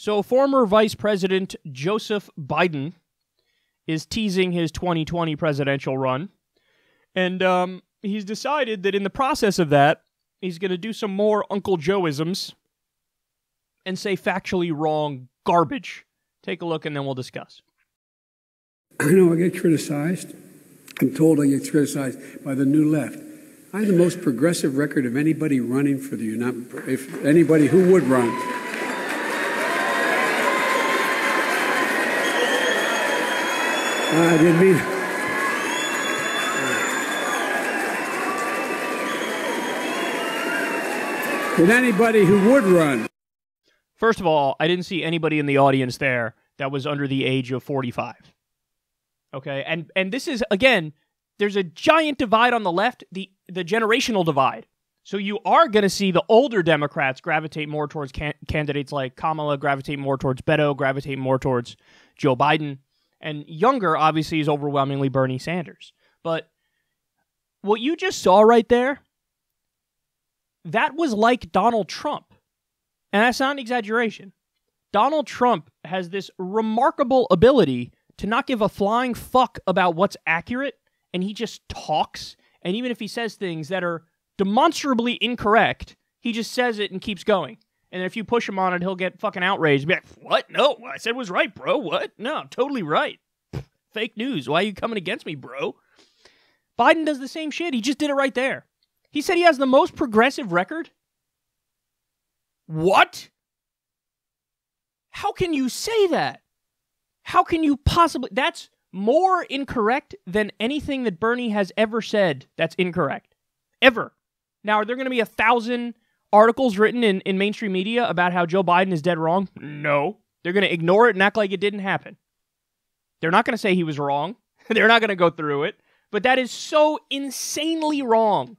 So former Vice President Joseph Biden is teasing his 2020 presidential run. And he's decided that in the process of that, he's going to do some more Uncle Joe-isms and say factually wrong garbage. Take a look and then we'll discuss. I know I get criticized. I'm told I get criticized by the new left. I have the most progressive record of anybody running for the if anybody who would run. I didn't mean. With anybody who would run. First of all, I didn't see anybody in the audience there that was under the age of 45. Okay, and this is, again, there's a giant divide on the left, the generational divide. So you are going to see the older Democrats gravitate more towards candidates like Kamala, gravitate more towards Beto, gravitate more towards Joe Biden. And younger, obviously, is overwhelmingly Bernie Sanders. But what you just saw right there, that was like Donald Trump. And that's not an exaggeration. Donald Trump has this remarkable ability to not give a flying fuck about what's accurate, and he just talks. And even if he says things that are demonstrably incorrect, he just says it and keeps going. And if you push him on it, he'll get fucking outraged. Be like, what? No, what I said was right, bro. What? No, I'm totally right. Fake news. Why are you coming against me, bro? Biden does the same shit. He just did it right there. He said he has the most progressive record. What? How can you say that? How can you possibly... That's more incorrect than anything that Bernie has ever said that's incorrect. Ever. Now, are there going to be 1,000... articles written in mainstream media about how Joe Biden is dead wrong? No. They're going to ignore it and act like it didn't happen. They're not going to say he was wrong. They're not going to go through it. But that is so insanely wrong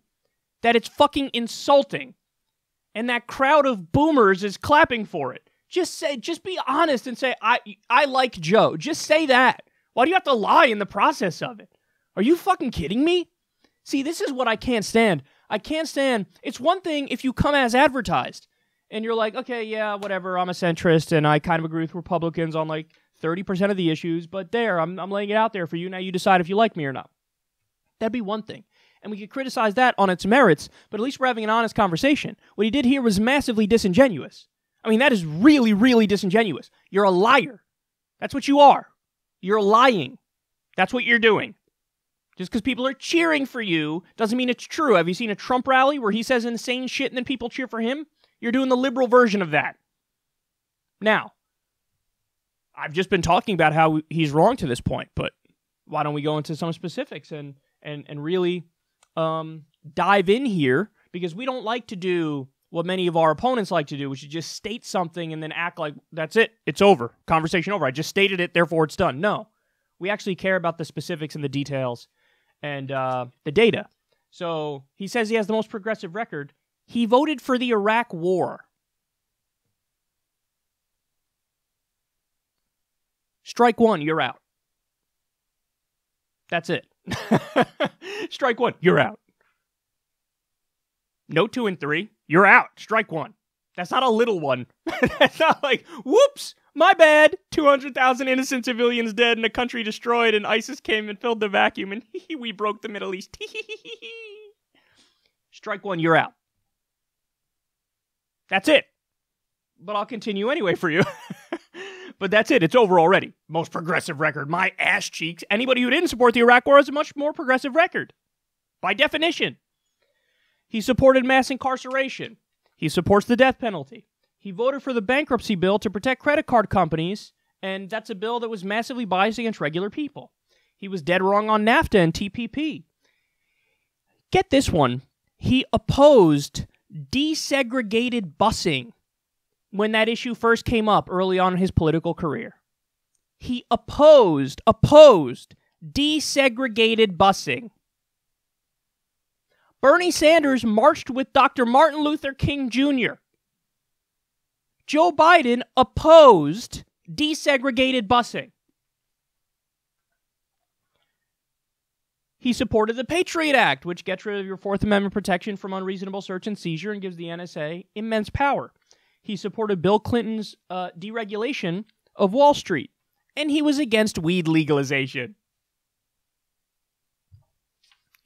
that it's fucking insulting. And that crowd of boomers is clapping for it. Just be honest and say, I like Joe. Just say that. Why do you have to lie in the process of it? Are you fucking kidding me? See, this is what I can't stand. I can't stand, it's one thing if you come as advertised and you're like, okay, yeah, whatever, I'm a centrist and I kind of agree with Republicans on like 30% of the issues, but there, I'm laying it out there for you. Now you decide if you like me or not. That'd be one thing. And we could criticize that on its merits, but at least we're having an honest conversation. What he did here was massively disingenuous. I mean, that is really, really disingenuous. You're a liar. That's what you are. You're lying. That's what you're doing. Just because people are cheering for you doesn't mean it's true. Have you seen a Trump rally where he says insane shit and then people cheer for him? You're doing the liberal version of that. Now, I've just been talking about how he's wrong to this point, but why don't we go into some specifics and really dive in here? Because we don't like to do what many of our opponents like to do, which is just state something and then act like that's it. It's over. Conversation over. I just stated it, therefore it's done. No. We actually care about the specifics and the details and the data. So he says he has the most progressive record. He voted for the Iraq War. Strike one, you're out. That's it. Strike one, you're out. No 2 and 3, you're out. Strike one. That's not a little one. That's not like, whoops, my bad. 200,000 innocent civilians dead and a country destroyed and ISIS came and filled the vacuum and we broke the Middle East. Strike one, you're out. That's it. But I'll continue anyway for you. But that's it. It's over already. Most progressive record. My ass cheeks. Anybody who didn't support the Iraq War has a much more progressive record. By definition. He supported mass incarceration. He supports the death penalty. He voted for the bankruptcy bill to protect credit card companies, and that's a bill that was massively biased against regular people. He was dead wrong on NAFTA and TPP. Get this one. He opposed desegregated busing when that issue first came up early on in his political career. He opposed desegregated busing. Bernie Sanders marched with Dr. Martin Luther King Jr. Joe Biden opposed desegregated busing. He supported the Patriot Act, which gets rid of your Fourth Amendment protection from unreasonable search and seizure and gives the NSA immense power. he supported Bill Clinton's deregulation of Wall Street, and he was against weed legalization.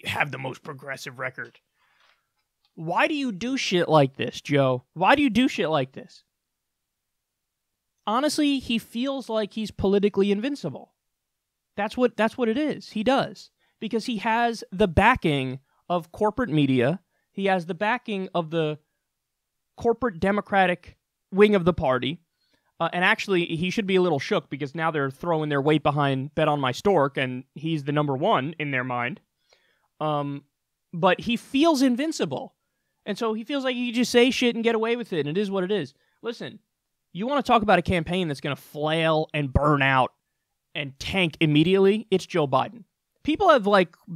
You have the most progressive record. Why do you do shit like this, Joe? Why do you do shit like this? Honestly, he feels like he's politically invincible. That's what it is. He does. Because he has the backing of corporate media. He has the backing of the corporate Democratic wing of the party. And actually, he should be a little shook because now they're throwing their weight behind Bet on My Stork, and he's the number one in their mind. But he feels invincible. And so he feels like he can just say shit and get away with it, and it is what it is. Listen, you want to talk about a campaign that's going to flail and burn out and tank immediately? It's Joe Biden. People have,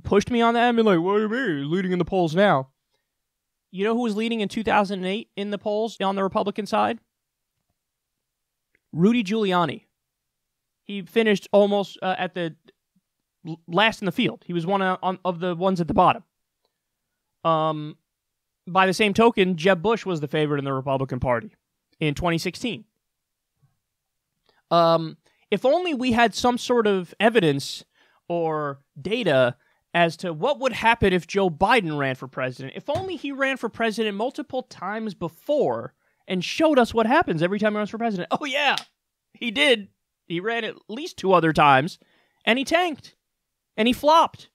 pushed me on that and been like, what do you mean? He's leading in the polls now. You know who was leading in 2008 in the polls on the Republican side? Rudy Giuliani. He finished almost at the last in the field. He was one of the ones at the bottom. By the same token, Jeb Bush was the favorite in the Republican Party in 2016. If only we had some sort of evidence or data as to what would happen if Joe Biden ran for president. If only he ran for president multiple times before and showed us what happens every time he runs for president. Oh, yeah, he did. He ran at least 2 other times, and he tanked, and he flopped.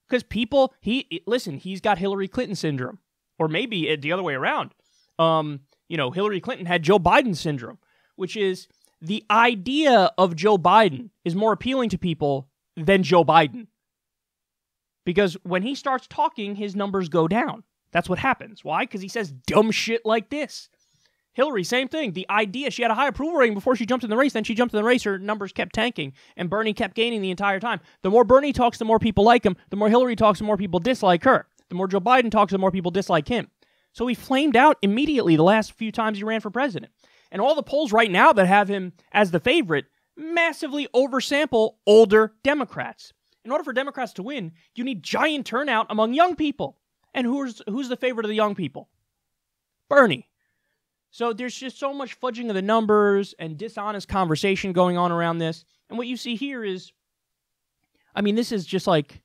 Because people, he's got Hillary Clinton syndrome. Or maybe the other way around. Hillary Clinton had Joe Biden syndrome, which is the idea of Joe Biden is more appealing to people than Joe Biden. Because when he starts talking, his numbers go down. That's what happens. Why? Because he says dumb shit like this. Hillary, same thing. The idea, she had a high approval rating before she jumped in the race. Then she jumped in the race, her numbers kept tanking, and Bernie kept gaining the entire time. The more Bernie talks, the more people like him. The more Hillary talks, the more people dislike her. The more Joe Biden talks, the more people dislike him. So he flamed out immediately the last few times he ran for president. And all the polls right now that have him as the favorite massively oversample older Democrats. In order for Democrats to win, you need giant turnout among young people. And who's the favorite of the young people? Bernie. So there's just so much fudging of the numbers and dishonest conversation going on around this. And what you see here is, this is just like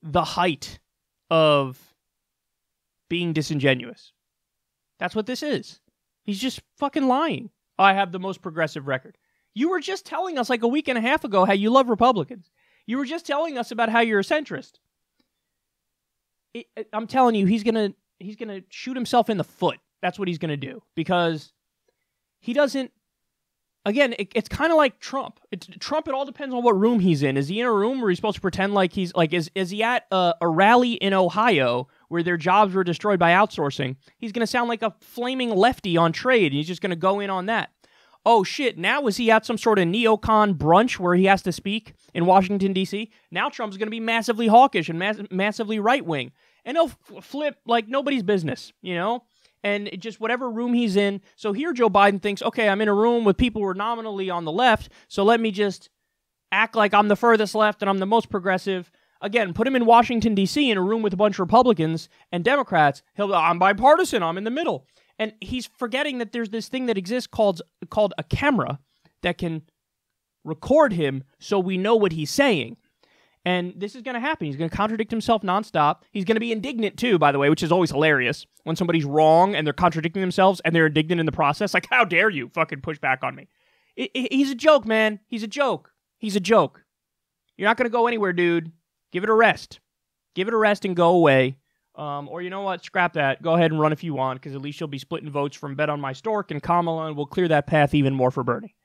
the height of being disingenuous. That's what this is. He's just fucking lying. I have the most progressive record. You were just telling us like a week and a half ago how you love Republicans. You were just telling us about how you're a centrist. I'm telling you, he's gonna shoot himself in the foot. That's what he's gonna do, because he doesn't. Again, it's kind of like Trump. Trump, it all depends on what room he's in. Is he in a room where he's supposed to pretend like he's like, is he at a rally in Ohio where their jobs were destroyed by outsourcing? He's going to sound like a flaming lefty on trade. He's just going to go in on that. Oh, shit, now is he at some sort of neocon brunch where he has to speak in Washington, D.C.? Now Trump's going to be massively hawkish and massively right-wing. And he'll flip like nobody's business, And just whatever room he's in. So here Joe Biden thinks, okay, I'm in a room with people who are nominally on the left, so let me just act like I'm the furthest left and I'm the most progressive. Again, put him in Washington, D.C. in a room with a bunch of Republicans and Democrats. I'm bipartisan, I'm in the middle. And he's forgetting that there's this thing that exists called a camera that can record him so we know what he's saying. And this is going to happen. He's going to contradict himself nonstop. He's going to be indignant too, by the way, which is always hilarious. When somebody's wrong and they're contradicting themselves and they're indignant in the process. Like, how dare you fucking push back on me? He's a joke, man. He's a joke. He's a joke. You're not going to go anywhere, dude. Give it a rest. Give it a rest and go away. Or you know what? Scrap that. Go ahead and run if you want, because at least you'll be splitting votes from Bet on My Stork and Kamala, and we'll clear that path even more for Bernie.